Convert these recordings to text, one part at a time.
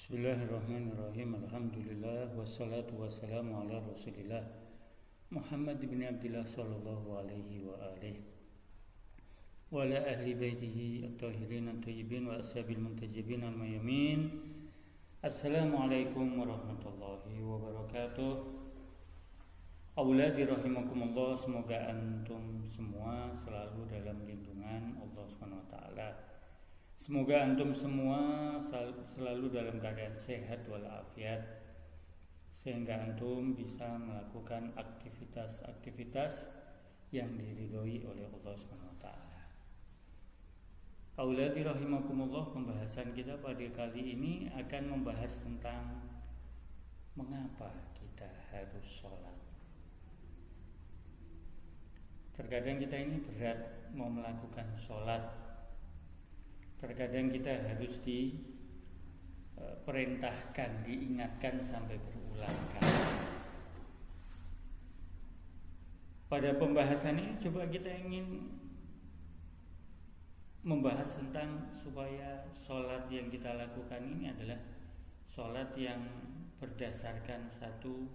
Bismillahirrahmanirrahim. Alhamdulillah wassalatu wassalamu ala Rasulillah Muhammad bin Abdullah sallallahu alaihi wa alihi wa ala ahli baitihi at-tahirin at-tayyibin wa ashabil muntajibin al-mayamin. Assalamualaikum warahmatullahi wabarakatuh. Auladi rahimakumullah, semoga antum semua selalu dalam lindungan Allah Subhanahu wa taala. Semoga antum semua selalu dalam keadaan sehat walafiat, sehingga antum bisa melakukan aktivitas-aktivitas yang diridhoi oleh Allah Subhanahu wa taala. Auladi rahimakumullah, pembahasan kita pada kali ini akan membahas tentang mengapa kita harus sholat. Terkadang kita ini berat mau melakukan sholat. Terkadang kita harus diperintahkan, diingatkan sampai berulang kali. Pada pembahasan ini coba kita ingin membahas tentang supaya sholat yang kita lakukan ini adalah sholat yang berdasarkan satu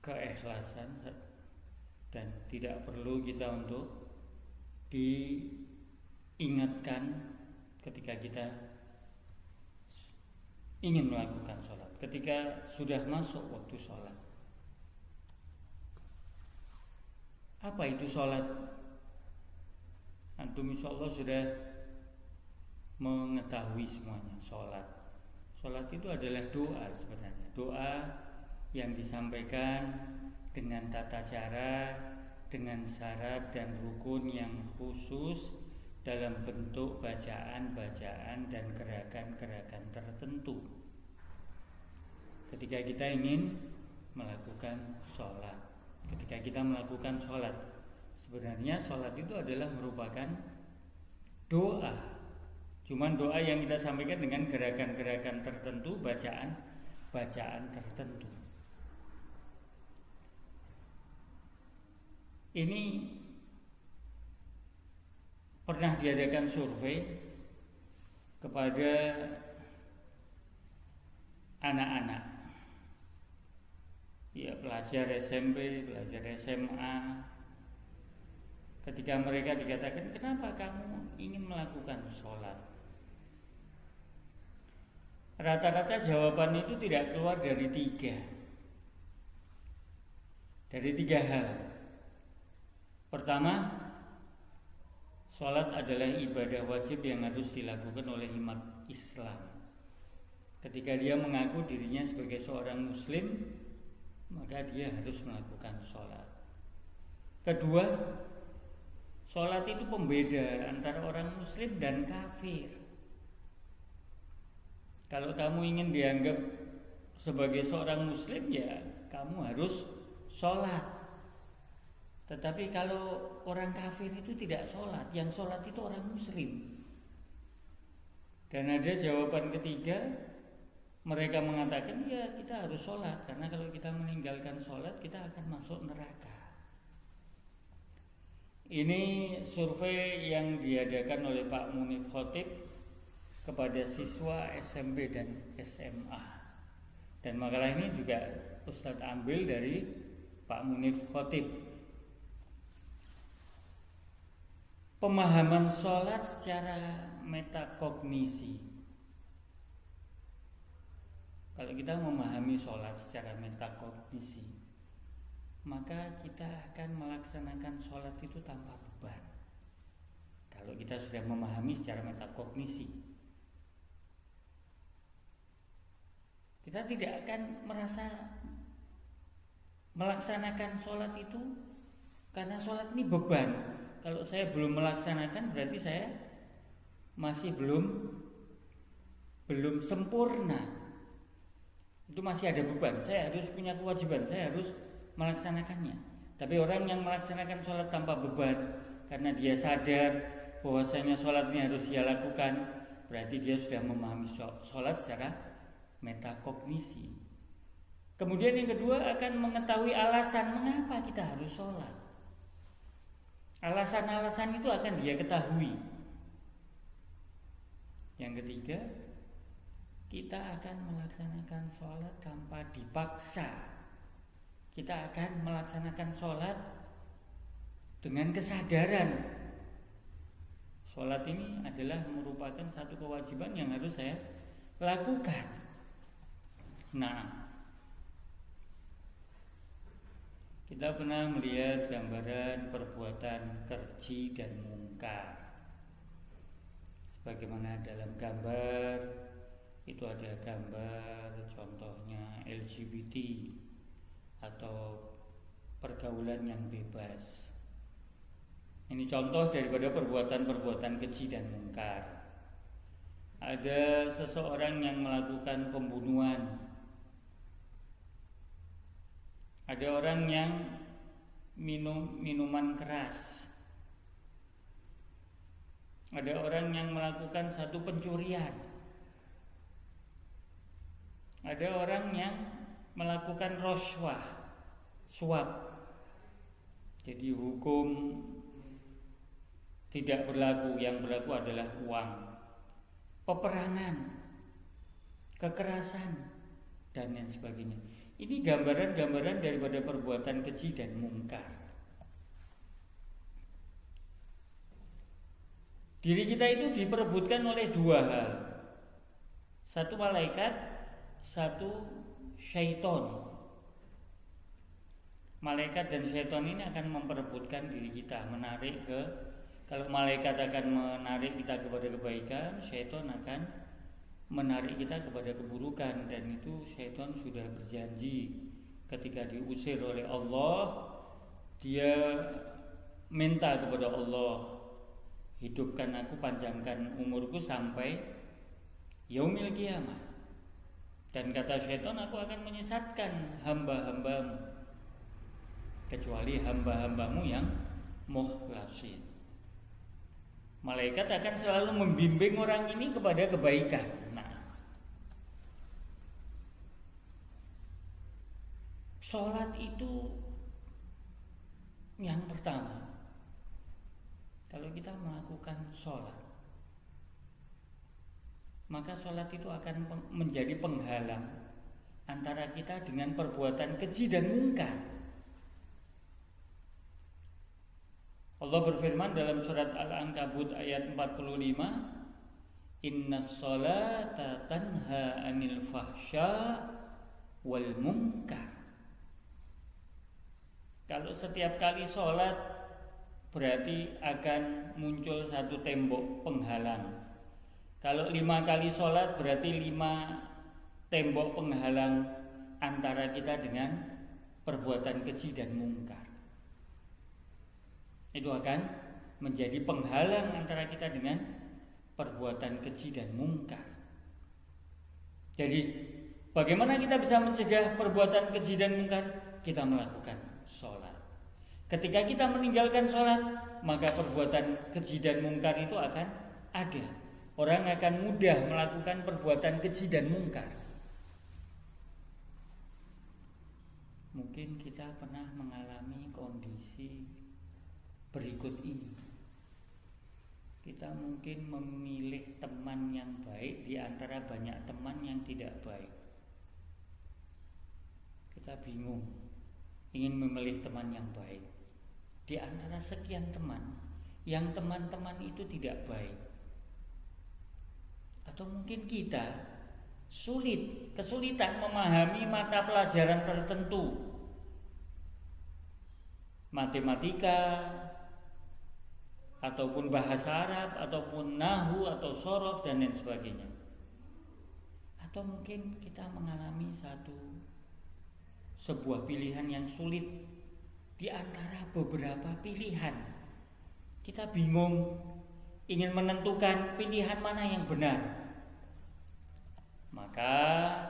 keikhlasan, dan tidak perlu kita untuk diingatkan ketika kita ingin melakukan sholat, ketika sudah masuk waktu sholat. Apa itu sholat? Antum insyaallah sudah mengetahui semuanya. Sholat itu adalah doa sebenarnya. Doa yang disampaikan dengan tata cara, dengan syarat dan rukun yang khusus, dalam bentuk bacaan-bacaan dan gerakan-gerakan tertentu ketika kita ingin melakukan sholat. Ketika kita melakukan sholat, sebenarnya sholat itu adalah merupakan doa. Cuman doa yang kita sampaikan dengan gerakan-gerakan tertentu, bacaan tertentu. Ini pernah diadakan survei kepada anak-anak, ya, pelajar SMP, pelajar SMA. Ketika mereka dikatakan, kenapa kamu ingin melakukan sholat? Rata-rata jawaban itu tidak keluar dari tiga hal. Pertama, sholat adalah ibadah wajib yang harus dilakukan oleh umat Islam. Ketika dia mengaku dirinya sebagai seorang muslim, maka dia harus melakukan sholat. Kedua, sholat itu pembeda antara orang muslim dan kafir. Kalau kamu ingin dianggap sebagai seorang muslim, ya kamu harus sholat. Tetapi kalau orang kafir itu tidak sholat, yang sholat itu orang muslim. Dan ada jawaban ketiga, mereka mengatakan ya kita harus sholat, karena kalau kita meninggalkan sholat kita akan masuk neraka. Ini survei yang diadakan oleh Pak Munif Khotib kepada siswa SMP dan SMA. Dan makalah ini juga Ustadz ambil dari Pak Munif Khotib. Pemahaman sholat secara metakognisi. Kalau kita memahami sholat secara metakognisi, maka kita akan melaksanakan sholat itu tanpa beban. Kalau kita sudah memahami secara metakognisi, kita tidak akan merasa melaksanakan sholat itu karena sholat ini beban. Kalau saya belum melaksanakan, berarti saya masih belum sempurna. Itu masih ada beban. Saya harus punya kewajiban, saya harus melaksanakannya. Tapi orang yang melaksanakan sholat tanpa beban, karena dia sadar bahwasanya sholat ini harus dia lakukan, berarti dia sudah memahami sholat secara metakognisi. Kemudian yang kedua, akan mengetahui alasan mengapa kita harus sholat. Alasan-alasan itu akan dia ketahui. Yang ketiga, kita akan melaksanakan sholat tanpa dipaksa. Kita akan melaksanakan sholat dengan kesadaran. Sholat ini adalah merupakan satu kewajiban yang harus saya lakukan. Nah, kita pernah melihat gambaran perbuatan keji dan mungkar. Sebagaimana dalam gambar itu ada gambar contohnya LGBT atau pergaulan yang bebas. Ini contoh daripada perbuatan-perbuatan keji dan mungkar. Ada seseorang yang melakukan pembunuhan. Ada orang yang minum minuman keras. Ada orang yang melakukan satu pencurian. Ada orang yang melakukan roswah, suap. Jadi hukum tidak berlaku, yang berlaku adalah uang. Peperangan, kekerasan, dan lain sebagainya. Ini gambaran-gambaran daripada perbuatan keji dan mungkar. Diri kita itu diperebutkan oleh dua hal. Satu malaikat, satu syaiton. Malaikat dan syaiton ini akan memperebutkan diri kita, menarik ke. Kalau malaikat akan menarik kita kepada kebaikan, syaitan akan menarik kita kepada keburukan. Dan itu syaitan sudah berjanji ketika diusir oleh Allah, dia minta kepada Allah, hidupkan aku, panjangkan umurku sampai yaumil qiyamah. Dan kata syaitan, aku akan menyesatkan hamba-hambamu kecuali hamba-hambamu yang mukhlasin. Malaikat akan selalu membimbing orang ini kepada kebaikan. Nah, sholat itu yang pertama. Kalau kita melakukan sholat, maka sholat itu akan menjadi penghalang antara kita dengan perbuatan keji dan mungkar. Allah berfirman dalam surat Al-Ankabut ayat 45, Innas sholata tanha anil fahsya wal munkar. Kalau setiap kali sholat berarti akan muncul satu tembok penghalang. Kalau 5 kali sholat berarti 5 tembok penghalang antara kita dengan perbuatan keji dan mungkar. Itu akan menjadi penghalang antara kita dengan perbuatan keji dan mungkar. Jadi bagaimana kita bisa mencegah perbuatan keji dan mungkar? Kita melakukan sholat. Ketika kita meninggalkan sholat, maka perbuatan keji dan mungkar itu akan ada. Orang akan mudah melakukan perbuatan keji dan mungkar. Mungkin kita pernah mengalami kondisi berikut ini. Kita mungkin memilih teman yang baik di antara banyak teman yang tidak baik. Kita bingung, ingin memilih teman yang baik di antara sekian teman, yang teman-teman itu tidak baik. Atau mungkin kita kesulitan memahami mata pelajaran tertentu, matematika, ataupun bahasa Arab, ataupun nahwu atau shorof dan lain sebagainya. Atau mungkin kita mengalami sebuah pilihan yang sulit di antara beberapa pilihan. Kita bingung, ingin menentukan pilihan mana yang benar. Maka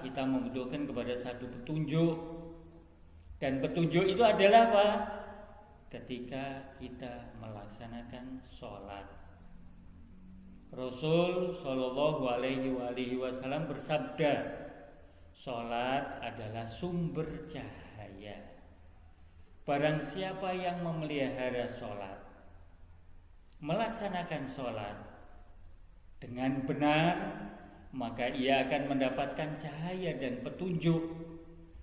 kita membutuhkan kepada satu petunjuk. Dan petunjuk itu adalah apa? Ketika kita melaksanakan sholat. Rasul Shallallahu Alaihi Wasallam bersabda, sholat adalah sumber cahaya. Barang siapa yang memelihara sholat, melaksanakan sholat dengan benar, maka ia akan mendapatkan cahaya dan petunjuk.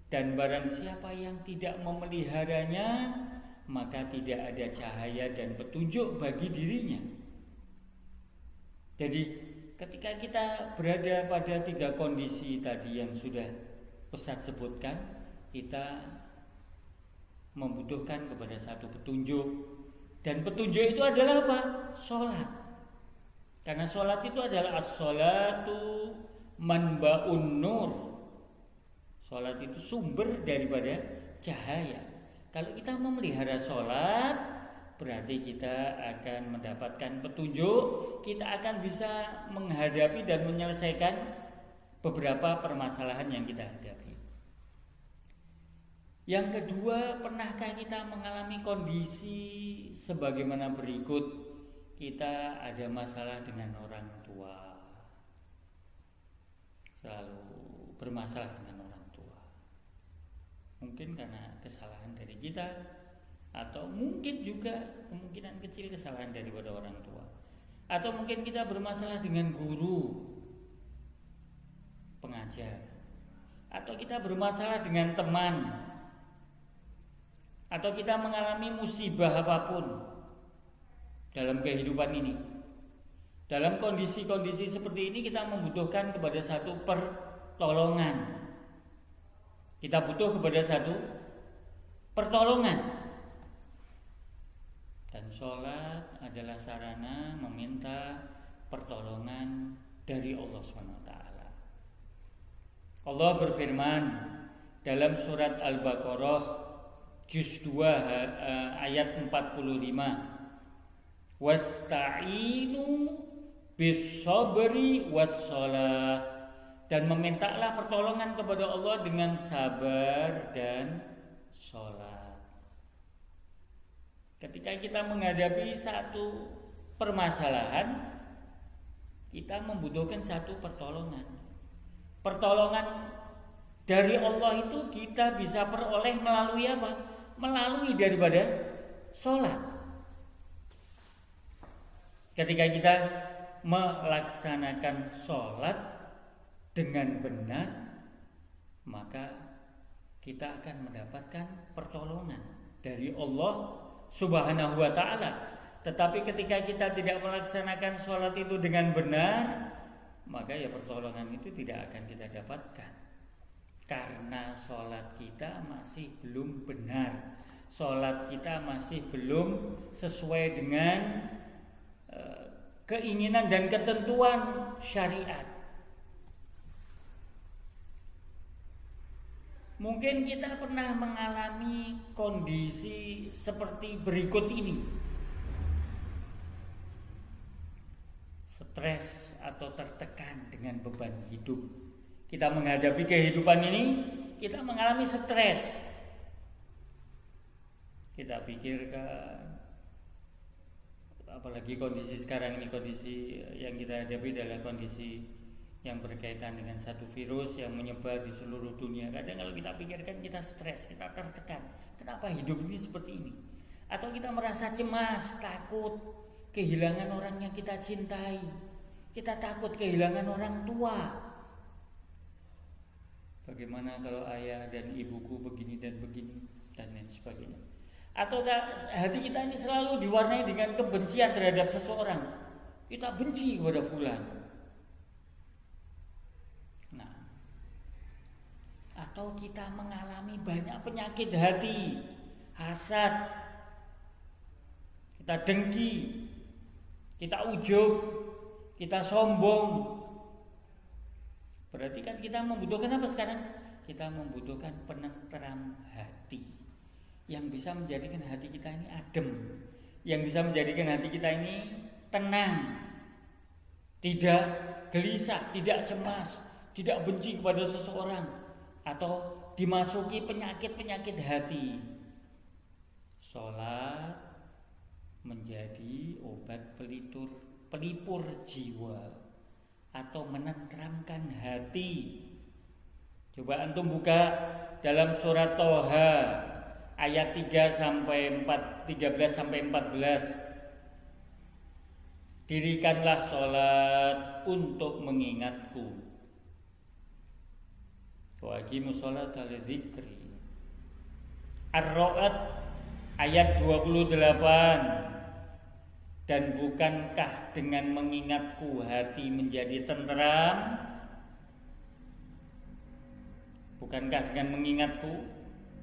Dan barang siapa yang tidak memeliharanya, maka tidak ada cahaya dan petunjuk bagi dirinya. Jadi ketika kita berada pada 3 kondisi tadi yang sudah Ustadz sebutkan, kita membutuhkan kepada satu petunjuk. Dan petunjuk itu adalah apa? Sholat. Karena sholat itu adalah as-sholatu manba'un nur. Sholat itu sumber daripada cahaya. Kalau kita memelihara sholat, berarti kita akan mendapatkan petunjuk. Kita akan bisa menghadapi dan menyelesaikan beberapa permasalahan yang kita hadapi. Yang kedua, pernahkah kita mengalami kondisi sebagaimana berikut? Kita ada masalah dengan orang tua, selalu bermasalah dengan orang tua. Mungkin karena kesalahan dari kita, atau mungkin juga kemungkinan kecil kesalahan daripada orang tua. Atau mungkin kita bermasalah dengan guru pengajar, atau kita bermasalah dengan teman, atau kita mengalami musibah apapun dalam kehidupan ini. Dalam kondisi-kondisi seperti ini kita membutuhkan kepada satu pertolongan. Kita butuh kepada satu pertolongan. Dan sholat adalah sarana meminta pertolongan dari Allah SWT. Allah berfirman dalam surat Al-Baqarah Juz 2 ayat 45, wasta'inu bis-sabri was-shalah, dan memintalah pertolongan kepada Allah dengan sabar dan sholat. Ketika kita menghadapi satu permasalahan, kita membutuhkan satu pertolongan. Pertolongan dari Allah itu kita bisa peroleh melalui apa? Melalui daripada sholat. Ketika kita melaksanakan sholat dengan benar, maka kita akan mendapatkan pertolongan dari Allah Subhanahu wa ta'ala. Tetapi ketika kita tidak melaksanakan sholat itu dengan benar, maka ya pertolongan itu tidak akan kita dapatkan. Karena sholat kita masih belum benar, sholat kita masih belum sesuai dengan keinginan dan ketentuan syariat. Mungkin kita pernah mengalami kondisi seperti berikut ini. Stres atau tertekan dengan beban hidup. Kita menghadapi kehidupan ini, kita mengalami stres. Kita pikirkan, apalagi kondisi sekarang ini, kondisi yang kita hadapi adalah kondisi yang berkaitan dengan satu virus yang menyebar di seluruh dunia. Kadang kalau kita pikirkan, kita stres, kita tertekan. Kenapa hidup ini seperti ini? Atau kita merasa cemas, takut kehilangan orang yang kita cintai. Kita takut kehilangan orang tua. Bagaimana kalau ayah dan ibuku begini dan begini, dan lain sebagainya. Atau hati kita ini selalu diwarnai dengan kebencian terhadap seseorang. Kita benci kepada fulan. Nah, atau kita mengalami banyak penyakit hati, hasad, kita dengki, kita ujub, kita sombong. Berarti kan kita membutuhkan apa sekarang? Kita membutuhkan penentram hati yang bisa menjadikan hati kita ini adem, yang bisa menjadikan hati kita ini tenang, tidak gelisah, tidak cemas, tidak benci kepada seseorang, atau dimasuki penyakit-penyakit hati. Sholat menjadi obat pelipur jiwa atau menenteramkan hati. Coba antum buka dalam surat Toha ayat 13 sampai 14. Dirikanlah sholat untuk mengingatku. Wa aqimus sholata li dzikri. Ar-Ra'd ayat 28. Dan bukankah dengan mengingatku hati menjadi tenteram? Bukankah dengan mengingatku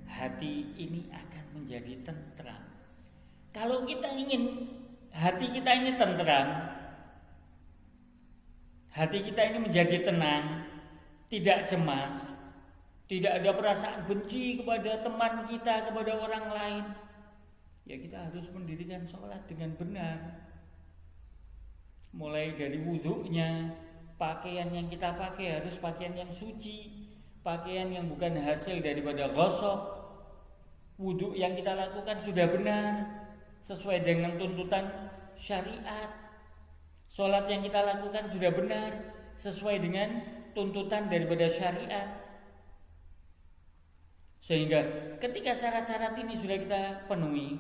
hati ini akan menjadi tenteram? Kalau kita ingin hati kita ini tenteram, hati kita ini menjadi tenang, tidak cemas, tidak ada perasaan benci kepada teman kita, kepada orang lain, ya kita harus mendirikan sholat dengan benar. Mulai dari wudhunya, pakaian yang kita pakai harus pakaian yang suci, pakaian yang bukan hasil daripada ghosok. Wudhu yang kita lakukan sudah benar, sesuai dengan tuntutan syariat. Sholat yang kita lakukan sudah benar, sesuai dengan tuntutan daripada syariat. Sehingga ketika syarat-syarat ini sudah kita penuhi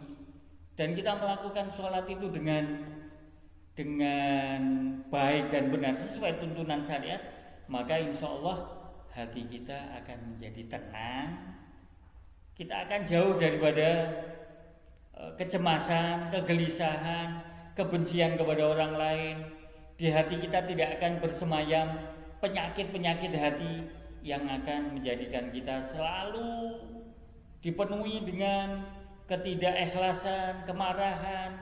dan kita melakukan sholat itu dengan baik dan benar sesuai tuntunan syariat, maka insya Allah hati kita akan menjadi tenang. Kita akan jauh daripada kecemasan, kegelisahan, kebencian kepada orang lain. Di hati kita tidak akan bersemayam penyakit-penyakit hati yang akan menjadikan kita selalu dipenuhi dengan ketidakikhlasan, kemarahan,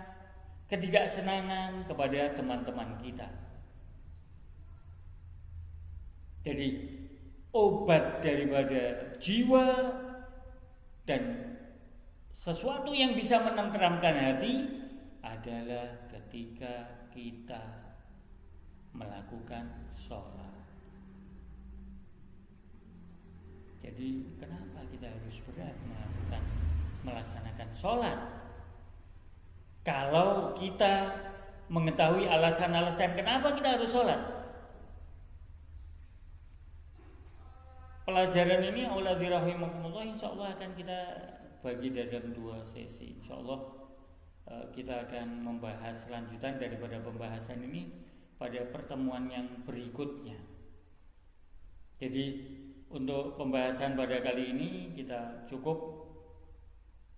ketidaksenangan kepada teman-teman kita. Jadi obat daripada jiwa dan sesuatu yang bisa menenteramkan hati adalah ketika kita melakukan sholat. Jadi kenapa kita harus berat melaksanakan sholat? Kalau kita mengetahui alasan-alasan kenapa kita harus sholat, pelajaran ini auladzi rahimakumullah insyaallah akan kita bagi dalam 2 sesi. Insyaallah kita akan membahas lanjutan daripada pembahasan ini pada pertemuan yang berikutnya. Jadi untuk pembahasan pada kali ini kita cukup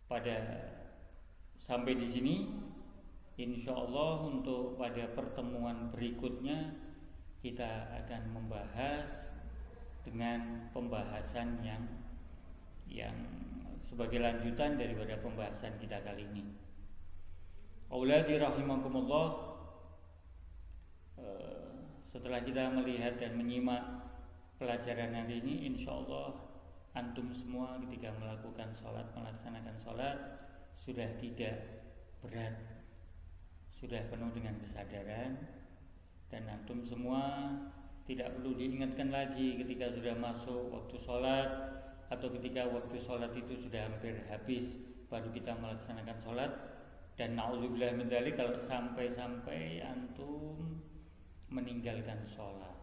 pada sampai di sini. Insyaallah untuk pada pertemuan berikutnya kita akan membahas dengan pembahasan yang sebagai lanjutan daripada pembahasan kita kali ini. Auladzi rahimakumullah, setelah kita melihat dan menyimak pelajaran hari ini, insyaallah antum semua ketika melakukan sholat, melaksanakan sholat sudah tidak berat, sudah penuh dengan kesadaran, dan antum semua tidak perlu diingatkan lagi ketika sudah masuk waktu sholat atau ketika waktu sholat itu sudah hampir habis baru kita melaksanakan sholat. Dan na'udzubillah min dzalik kalau sampai antum meninggalkan sholat.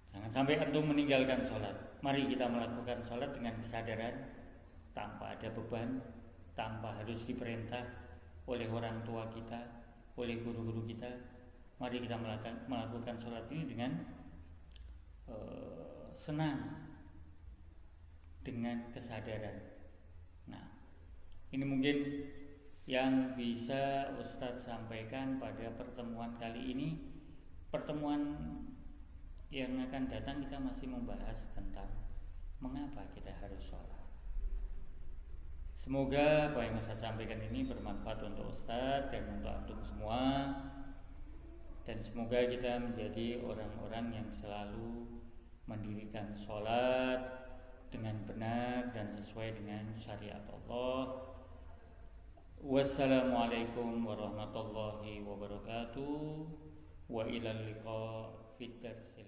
Jangan sampai antum meninggalkan sholat. Mari kita melakukan sholat dengan kesadaran, tanpa ada beban, tanpa harus diperintah oleh orang tua kita, oleh guru-guru kita. Mari kita melakukan sholat ini dengan senang, dengan kesadaran. Nah, ini mungkin yang bisa Ustadz sampaikan pada pertemuan kali ini. Pertemuan yang akan datang kita masih membahas tentang mengapa kita harus sholat. Semoga apa yang Ustadz sampaikan ini bermanfaat untuk Ustadz dan untuk antum semua. Dan semoga kita menjadi orang-orang yang selalu mendirikan sholat dengan benar dan sesuai dengan syariat Allah. Wassalamualaikum warahmatullahi wabarakatuh. Wa ilal liqa fit darsil